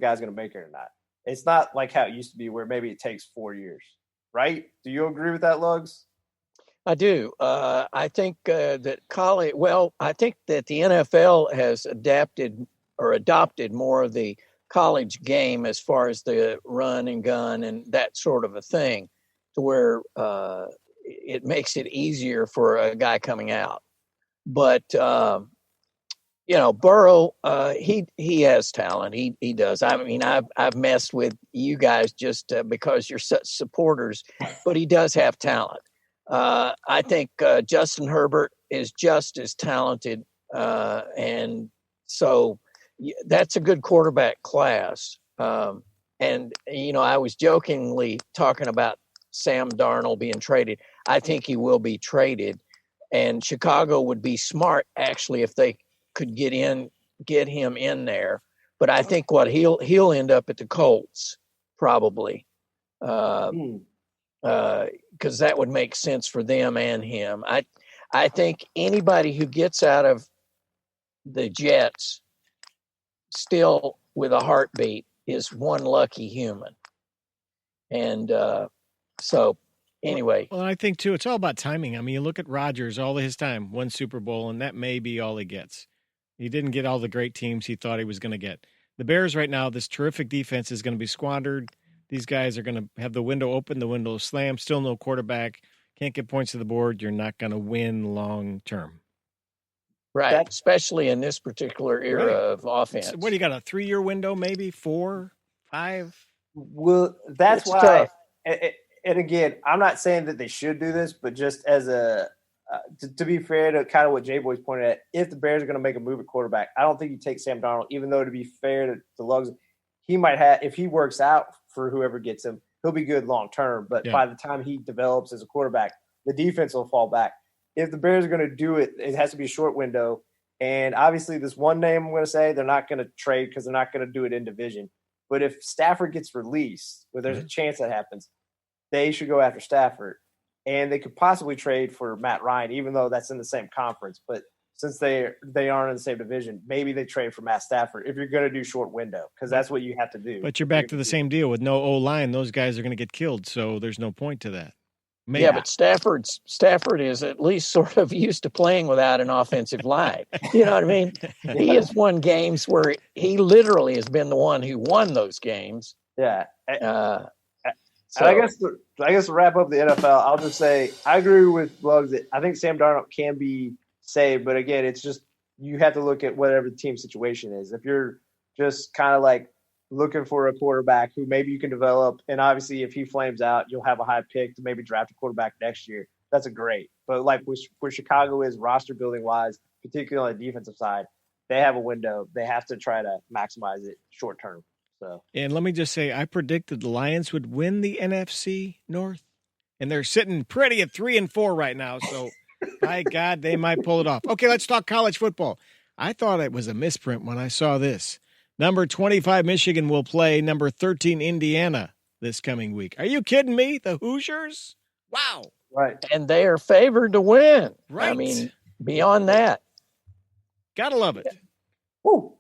guy's going to make it or not. It's not like how it used to be where maybe it takes 4 years, right? Do you agree with that, Lugs? I do. I think that I think that the NFL has adapted or adopted more of the college game as far as the run and gun and that sort of a thing, to where it makes it easier for a guy coming out. But Burrow, he has talent. He does. I mean, I've messed with you guys just because you're such supporters, but he does have talent. I think Justin Herbert is just as talented, and so that's a good quarterback class. And I was jokingly talking about Sam Darnold being traded. I think he will be traded, and Chicago would be smart actually if they could get him in there. But I think he'll end up at the Colts probably. Because that would make sense for them and him. I think anybody who gets out of the Jets still with a heartbeat is one lucky human. And so anyway. Well, I think, too, it's all about timing. I mean, you look at Rodgers, all of his time, one Super Bowl, and that may be all he gets. He didn't get all the great teams he thought he was going to get. The Bears right now, this terrific defense is going to be squandered. These guys are going to have the window open, the window slammed, still no quarterback, can't get points to the board. You're not going to win long term. Right, especially in this particular era of offense. What do you got, a 3-year window, maybe 4, 5? Well, that's why. And again, I'm not saying that they should do this, but just as to be fair to kind of what J-Boy's pointed at, if the Bears are going to make a move at quarterback, I don't think you take Sam Darnold, even though to be fair to Lugs, he might have, if he works out for whoever gets him, he'll be good long term. But by the time he develops as a quarterback, the defense will fall back. If the Bears are going to do it, it has to be a short window. And obviously, this one name I'm going to say, they're not going to trade because they're not going to do it in division. But if Stafford gets released, where there's a chance that happens, they should go after Stafford. And they could possibly trade for Matt Ryan, even though that's in the same conference. But since they aren't in the same division, maybe they trade for Matt Stafford if you're going to do short window, because that's what you have to do. But you're back to the same deal. With no O-line, those guys are going to get killed, so there's no point to that. Maybe. Yeah, but Stafford is at least sort of used to playing without an offensive line. You know what I mean? He has won games where he literally has been the one who won those games. Yeah. So I guess to wrap up the NFL, I'll just say I agree with Lugs that I think Sam Darnold can be saved, but again, it's just you have to look at whatever the team situation is. If you're just kind of like looking for a quarterback who maybe you can develop, and obviously if he flames out, you'll have a high pick to maybe draft a quarterback next year. That's a great. But like where Chicago is roster building wise, particularly on the defensive side, they have a window. They have to try to maximize it short term. So. And let me just say, I predicted the Lions would win the NFC North, and they're sitting pretty at 3-4 right now. So, by God, they might pull it off. Okay, let's talk college football. I thought it was a misprint when I saw this. Number 25, Michigan will play number 13, Indiana this coming week. Are you kidding me? The Hoosiers? Wow. Right. And they are favored to win. Right. I mean, beyond that. Gotta love it. Woo.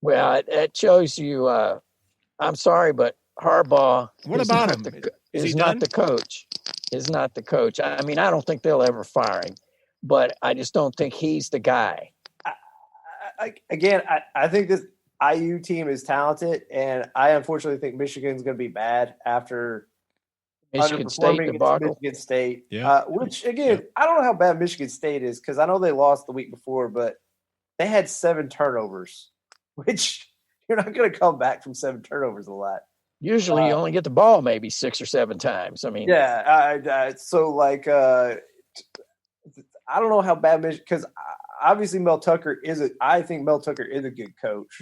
Well, it shows you. I'm sorry, but Harbaugh. What about him? Is not the coach. Is not the coach. I mean, I don't think they'll ever fire him, but I just don't think he's the guy. I think this IU team is talented, and I unfortunately think Michigan's going to be bad after Michigan State debacle. Michigan State, yeah. Which again, I don't know how bad Michigan State is because I know they lost the week before, but they had 7 turnovers. Which you're not going to come back from 7 turnovers a lot. Usually, you only get the ball maybe 6 or 7 times. I mean, so like, I don't know how bad Michigan, because obviously Mel Tucker I think Mel Tucker is a good coach.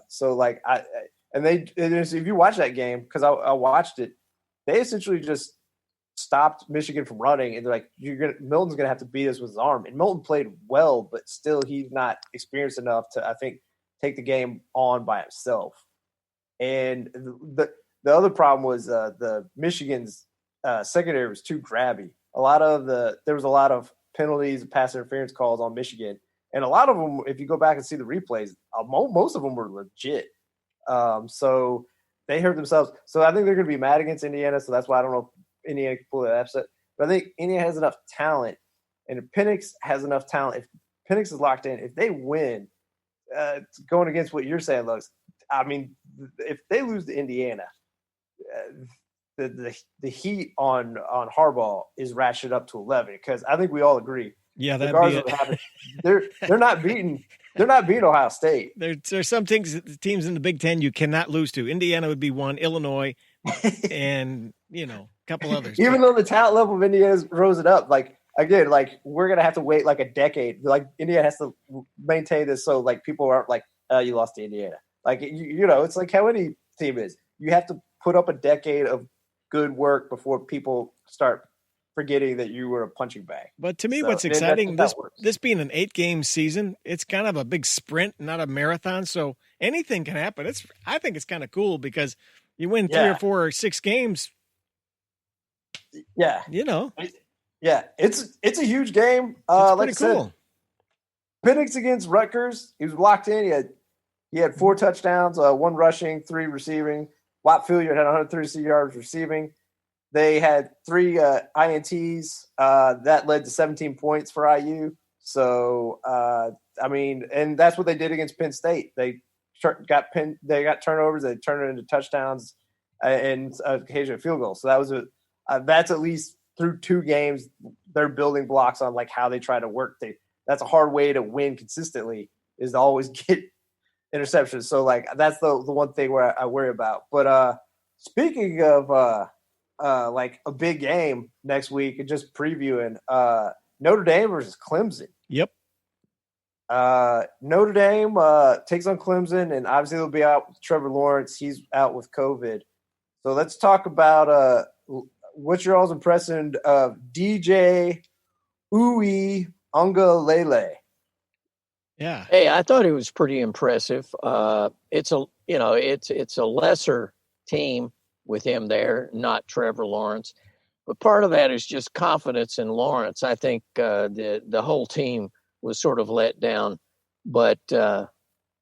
So like, if you watch that game, because I watched it, they essentially just stopped Michigan from running, and they're like, Milton's going to have to beat us with his arm. And Milton played well, but still, he's not experienced enough to, I think, take the game on by himself. And the other problem was the Michigan's secondary was too grabby. There was a lot of penalties and pass interference calls on Michigan, and a lot of them, if you go back and see the replays, most of them were legit. So they hurt themselves. So I think they're going to be mad against Indiana. So that's why I don't know if Indiana can pull that upset. But I think Indiana has enough talent, and if Penix has enough talent, if Penix is locked in, if they win, going against what you're saying, Lux, I mean, if they lose to Indiana, the heat on Harbaugh is ratcheted up to 11 because I think we all agree. Yeah, regardless of what happens, they're not beating Ohio State. There's some teams in the Big Ten you cannot lose to. Indiana would be one, Illinois, and a couple others. Even though the talent level of Indiana rose it up, like again, like we're gonna have to wait like a decade. Like Indiana has to maintain this so like people aren't like, you lost to Indiana. Like it's like how any team is. You have to put up a decade of good work before people start forgetting that you were a punching bag. But to me, what's exciting, this being an 8-game season, it's kind of a big sprint, not a marathon. So anything can happen. I think it's kind of cool because you win 3 or 4 or 6 games. Yeah. Yeah. It's a huge game. Like I said, Penix against Rutgers, he was locked in. He had 4 touchdowns, 1 rushing, 3 receiving. Watt Filliard had 136 yards receiving. They had 3 INTs. That led to 17 points for IU. So, and that's what they did against Penn State. They got turnovers. They turned it into touchdowns and occasional field goals. So that was that's at least through 2 games. They're building blocks on like how they try to work. That's a hard way to win consistently is to always get interceptions. So like that's the one thing where I worry about. But speaking of like a big game next week and just previewing Notre Dame versus Clemson. Yep. Notre Dame takes on Clemson, and obviously they'll be out with Trevor Lawrence. He's out with COVID. So let's talk about what's your all's impression of DJ Uiagalelei. Yeah. Hey, I thought he was pretty impressive. It's a lesser team with him there, not Trevor Lawrence. But part of that is just confidence in Lawrence. I think the whole team was sort of let down, but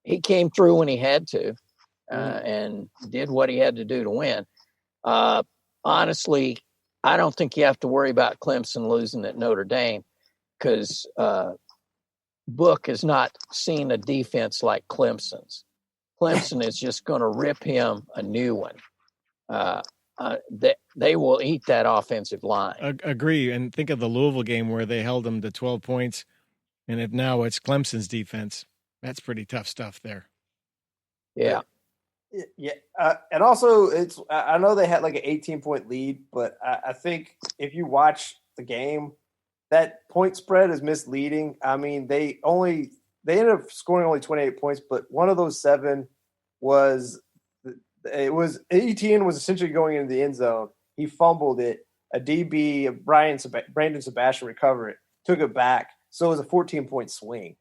he came through when he had to and did what he had to do to win. Honestly, I don't think you have to worry about Clemson losing at Notre Dame because Book has not seen a defense like Clemson's. Clemson is just going to rip him a new one. They will eat that offensive line. Agree. And think of the Louisville game where they held them to 12 points. And if now it's Clemson's defense, that's pretty tough stuff there. Yeah. Yeah. And also I know they had like an 18-point lead, but I think if you watch the game, that point spread is misleading. I mean, they ended up scoring only 28 points, but one of those 7 was Etienne was essentially going into the end zone. He fumbled it. A DB, Brandon Sebastian recovered it, took it back. So it was a 14-point swing.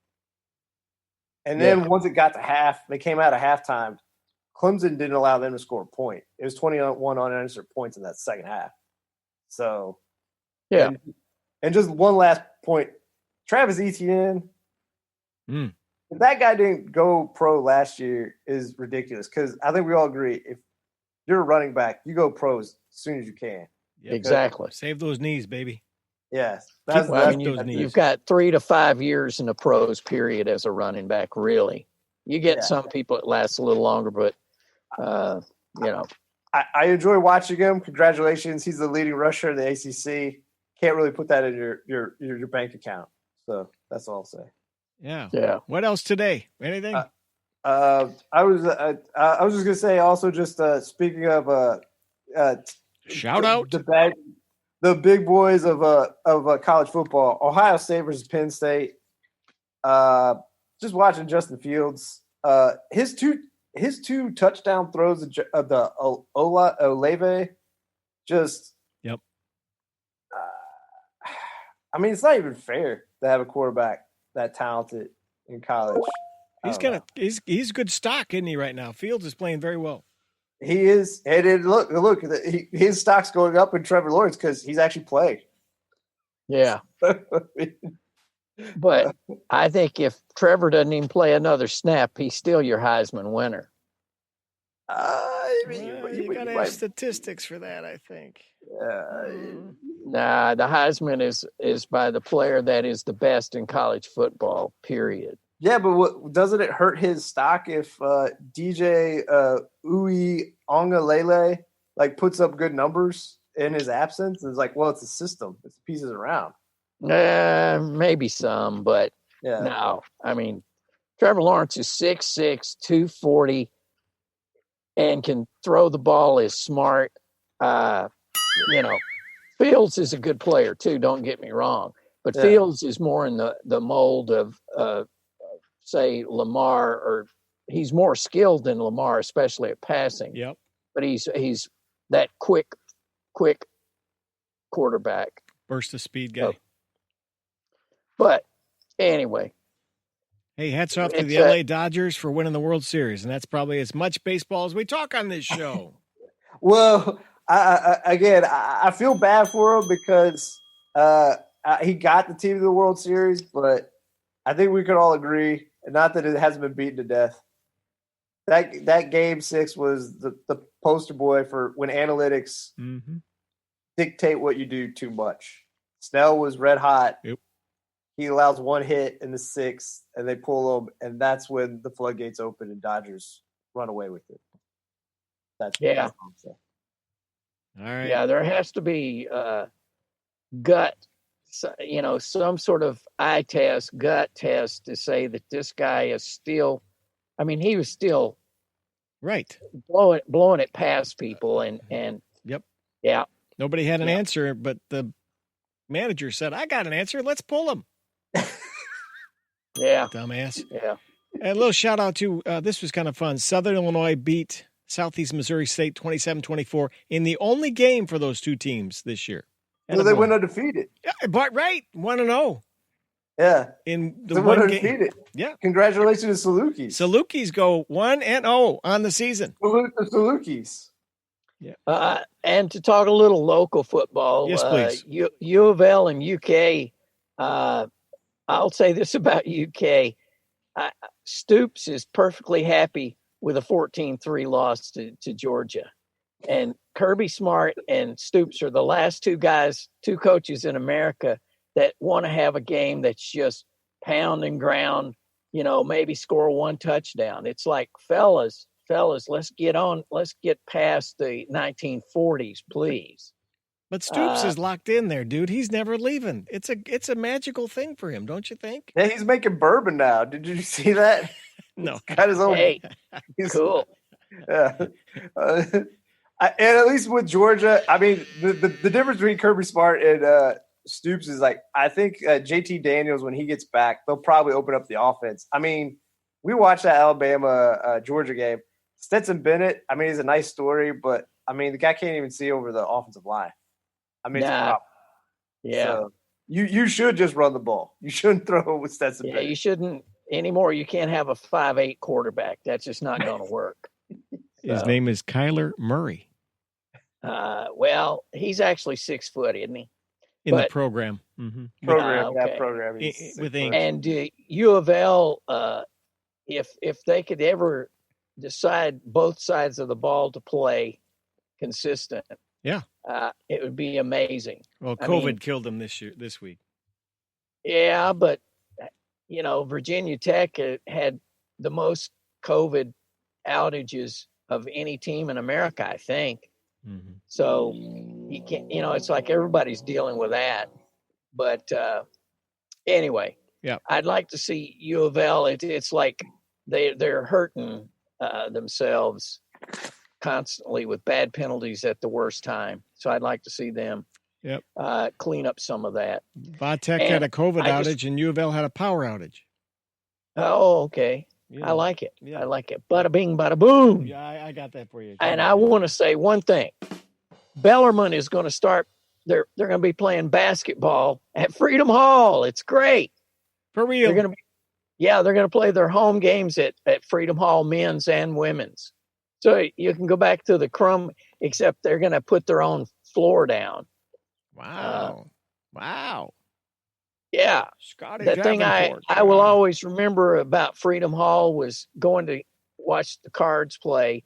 And then once it got to half, they came out of halftime. Clemson didn't allow them to score a point. It was 21 unanswered points in that second half. So, yeah. And just one last point. Travis Etienne, if that guy didn't go pro last year is ridiculous because I think we all agree if you're a running back, you go pros as soon as you can. Yep. Exactly. Save those knees, baby. Yes. You've got 3 to 5 years in the pros period as a running back, really. You get some people it lasts a little longer, but, I enjoy watching him. Congratulations. He's the leading rusher in the ACC. Can't really put that in your bank account. So that's all I'll say. Yeah. Yeah. What else today? Anything? I was just gonna say also just speaking of shout out the big boys of college football, Ohio State versus Penn State. Just watching Justin Fields, his two touchdown throws of the Olave, just. I mean, it's not even fair to have a quarterback that talented in college. He's good stock, isn't he? Right now, Fields is playing very well. He is, and look, his stock's going up in Trevor Lawrence because he's actually playing. Yeah, but I think if Trevor doesn't even play another snap, he's still your Heisman winner. You got to have statistics for that, I think. Nah, the Heisman is by the player that is the best in college football, period. Yeah, but doesn't it hurt his stock if DJ Uiagalelei puts up good numbers in his absence? It's like, well, it's a system. It's pieces around. Maybe some, but no. I mean, Trevor Lawrence is 6'6", 240, and can throw the ball, is smart. Fields is a good player too, don't get me wrong. But Fields is more in the mold of say Lamar, or he's more skilled than Lamar, especially at passing. Yep. But he's that quick quarterback. Burst of speed guy. But anyway. Hey, hats off to the LA Dodgers for winning the World Series, and that's probably as much baseball as we talk on this show. Well, I feel bad for him because he got the team to the World Series, but I think we could all agree, and not that it hasn't been beaten to death, that Game 6 was the poster boy for when analytics dictate what you do too much. Snell was red hot. Yep. He allows one hit in the 6th, and they pull him, and that's when the floodgates open and Dodgers run away with it. That's what I'm saying. All right. Yeah, there has to be gut, some sort of gut test to say that this guy is still. I mean, he was still right blowing it past people, and yep, yeah. Nobody had an answer, but the manager said, "I got an answer. Let's pull him." Yeah, dumbass. Yeah. And a little shout out to this was kind of fun. Southern Illinois beat Southeast Missouri State 27-24 in the only game for those two teams this year. So they went undefeated. Yeah, but 1-0. Yeah. In the they one went game. Undefeated. Yeah. Congratulations to Salukis. Salukis go 1-0 on the season. Salute the Salukis. Yeah. And to talk a little local football. Yes, please. U of L and UK. I'll say this about UK. Stoops is perfectly happy with a 14-3 loss to Georgia. And Kirby Smart and Stoops are the last two coaches in America that want to have a game that's just pound and ground, maybe score one touchdown. It's like, fellas, let's get past the 1940s, please. But Stoops is locked in there, dude. He's never leaving. It's a magical thing for him, don't you think? Yeah, he's making bourbon now. Did you see that? No. He's got his own. Hey, cool. Yeah. And at least with Georgia, I mean, the difference between Kirby Smart and Stoops is I think JT Daniels, when he gets back, they'll probably open up the offense. I mean, we watched that Alabama Georgia game. Stetson Bennett, I mean, he's a nice story, but I mean, the guy can't even see over the offensive line. I mean, it's a problem. Yeah. So you should just run the ball. You shouldn't throw it with Stetson Bennett. You shouldn't anymore. You can't have a 5'8" quarterback. That's just not going to work. His name is Kyler Murray. Well, he's actually 6 foot, isn't he? The program. Mm-hmm. Program. With Inc. And U of L, if they could ever decide both sides of the ball to play consistent, it would be amazing. Well, COVID killed them this week. Yeah, but Virginia Tech had the most COVID outages of any team in America, I think. Mm-hmm. So you can't, it's like everybody's dealing with that. But anyway, I'd like to see U of L. It's like they're hurting themselves constantly with bad penalties at the worst time. So I'd like to see them clean up some of that. Vatech had a COVID outage and U of L had a power outage. Oh, okay. Yeah. I like it. Yeah. I like it. Bada bing, bada boom. Yeah, I got that for you. And I want to say one thing. Bellarmine is going to start. They're going to be playing basketball at Freedom Hall. It's great. For real. They're going to play their home games at Freedom Hall, men's and women's. So you can go back to the crumb, except they're going to put their own floor down. Wow. Wow. Yeah. Scotty the thing I will always remember about Freedom Hall was going to watch the Cards play